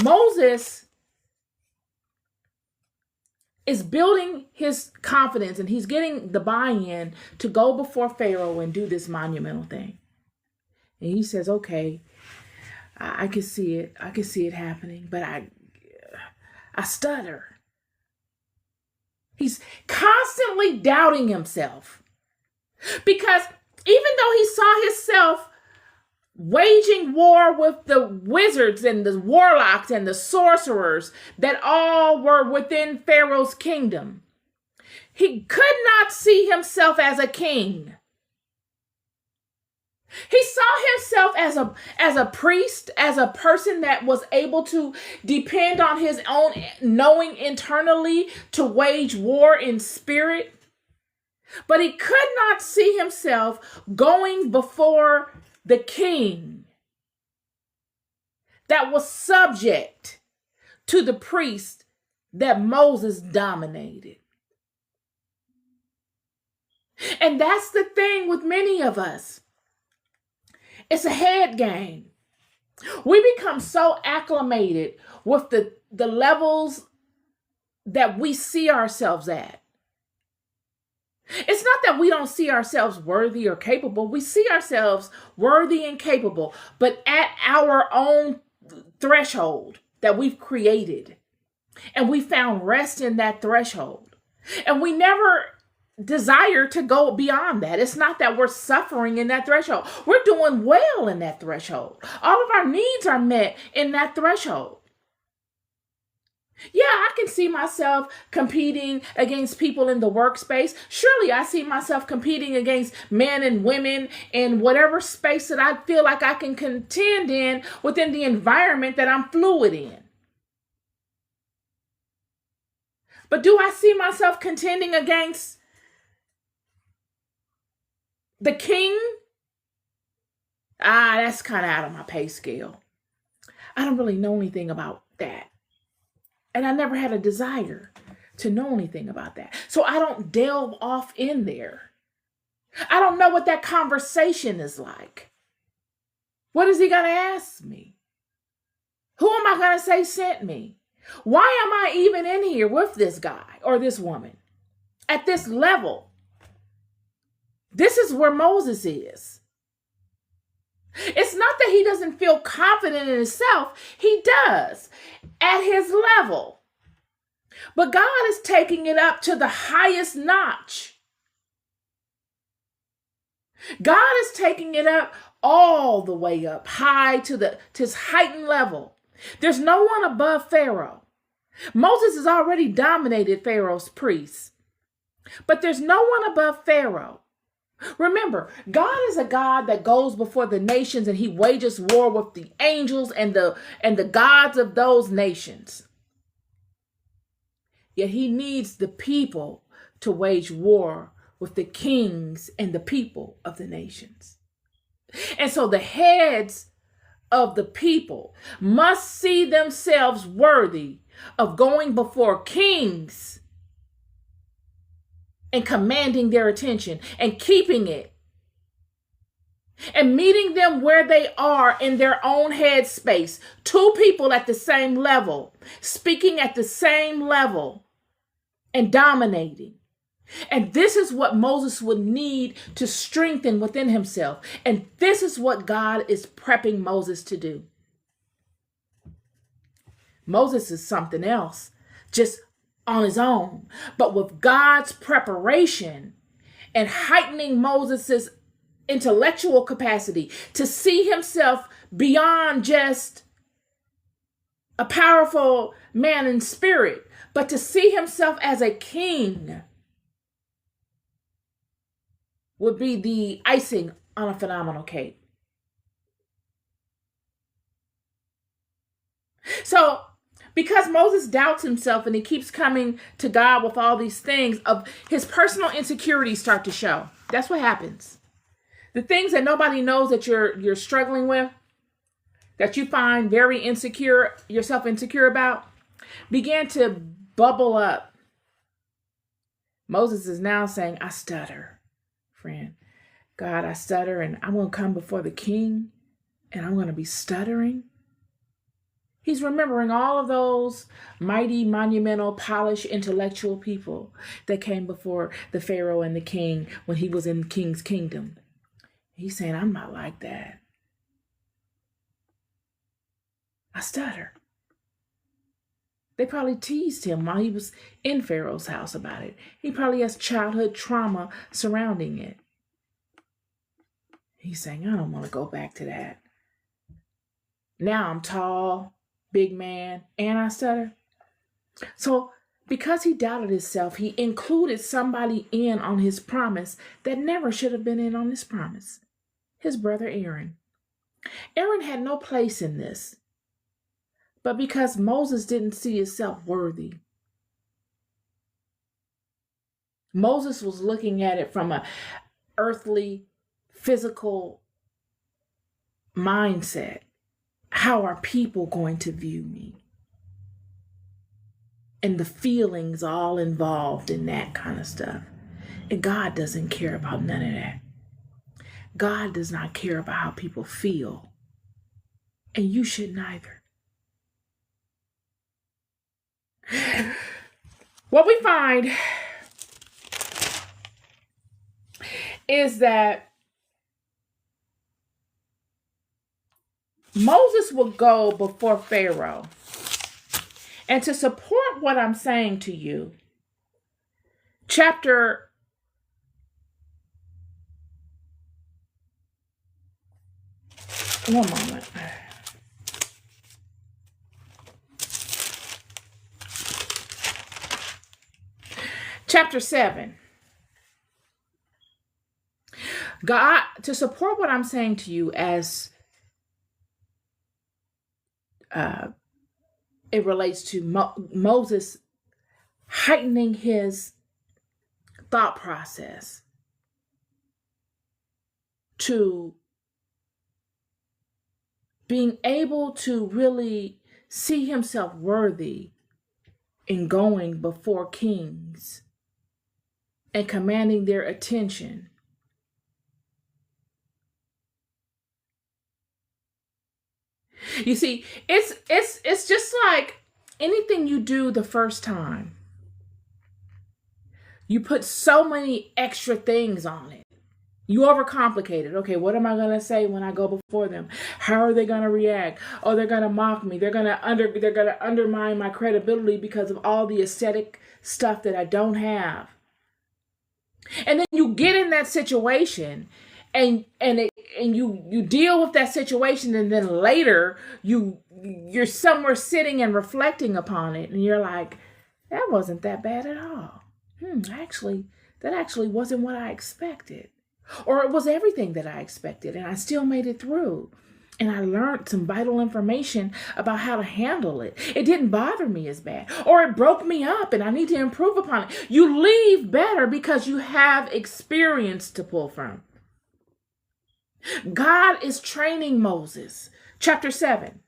Moses is building his confidence and he's getting the buy-in to go before Pharaoh and do this monumental thing. And he says, okay, I can see it. I can see it happening, but I stutter. He's constantly doubting himself because even though he saw himself waging war with the wizards and the warlocks and the sorcerers that all were within Pharaoh's kingdom, he could not see himself as a king. He saw himself as a priest, as a person that was able to depend on his own knowing internally to wage war in spirit. But he could not see himself going before the king that was subject to the priest that Moses dominated. And that's the thing with many of us. It's a head game. We become so acclimated with the levels that we see ourselves at. It's not that we don't see ourselves worthy or capable. We see ourselves worthy and capable, but at our own threshold that we've created. And we found rest in that threshold. And we never desire to go beyond that. It's not that we're suffering in that threshold. We're doing well in that threshold. All of our needs are met in that threshold. Yeah, I can see myself competing against people in the workspace. Surely I see myself competing against men and women in whatever space that I feel like I can contend in within the environment that I'm fluid in. But do I see myself contending against the king? That's kind of out of my pay scale. I don't really know anything about that. And I never had a desire to know anything about that. So I don't delve off in there. I don't know what that conversation is like. What is he going to ask me? Who am I going to say sent me? Why am I even in here with this guy or this woman at this level? This is where Moses is. It's not that he doesn't feel confident in himself. He does at his level. But God is taking it up to the highest notch. God is taking it up all the way up high to his heightened level. There's no one above Pharaoh. Moses has already dominated Pharaoh's priests. But there's no one above Pharaoh. Remember, God is a God that goes before the nations and he wages war with the angels and the gods of those nations. Yet he needs the people to wage war with the kings and the people of the nations. And so the heads of the people must see themselves worthy of going before kings and commanding their attention and keeping it and meeting them where they are in their own head space. Two people at the same level, speaking at the same level and dominating. And this is what Moses would need to strengthen within himself. And this is what God is prepping Moses to do. Moses is something else, just on his own. But with God's preparation and heightening Moses's intellectual capacity to see himself beyond just a powerful man in spirit, but to see himself as a king would be the icing on a phenomenal cake. So, because Moses doubts himself and he keeps coming to God with all these things, of his personal insecurities start to show. That's what happens. The things that nobody knows that you're struggling with, that you find very insecure, yourself insecure about, began to bubble up. Moses is now saying, I stutter, friend. God, I stutter, and I'm going to come before the king and I'm going to be stuttering. He's remembering all of those mighty, monumental, polished, intellectual people that came before the Pharaoh and the king when he was in the king's kingdom. He's saying, I'm not like that. I stutter. They probably teased him while he was in Pharaoh's house about it. He probably has childhood trauma surrounding it. He's saying, I don't want to go back to that. Now I'm tall, big man, and I stutter. So because he doubted himself, he included somebody in on his promise that never should have been in on his promise. His brother Aaron. Aaron had no place in this. But because Moses didn't see himself worthy, Moses was looking at it from an earthly, physical mindset. How are people going to view me? And the feelings all involved in that kind of stuff. And God doesn't care about none of that. God does not care about how people feel. And you shouldn't either. What we find is that Moses will go before Pharaoh. And to support what I'm saying to you, one moment. Chapter 7. God, to support what I'm saying to you as it relates to Moses heightening his thought process to being able to really see himself worthy in going before kings and commanding their attention. You see, it's just like anything you do the first time. You put so many extra things on it. You overcomplicate it. Okay, what am I going to say when I go before them? How are they going to react? Oh, they're going to mock me. They're going to undermine my credibility because of all the aesthetic stuff that I don't have. And then you get in that situation and you deal with that situation, and then later you're somewhere sitting and reflecting upon it, and you're like, that wasn't that bad at all. That actually wasn't what I expected. Or it was everything that I expected, and I still made it through. And I learned some vital information about how to handle it. It didn't bother me as bad. Or it broke me up and I need to improve upon it. You leave better because you have experience to pull from. God is training Moses. Chapter 7.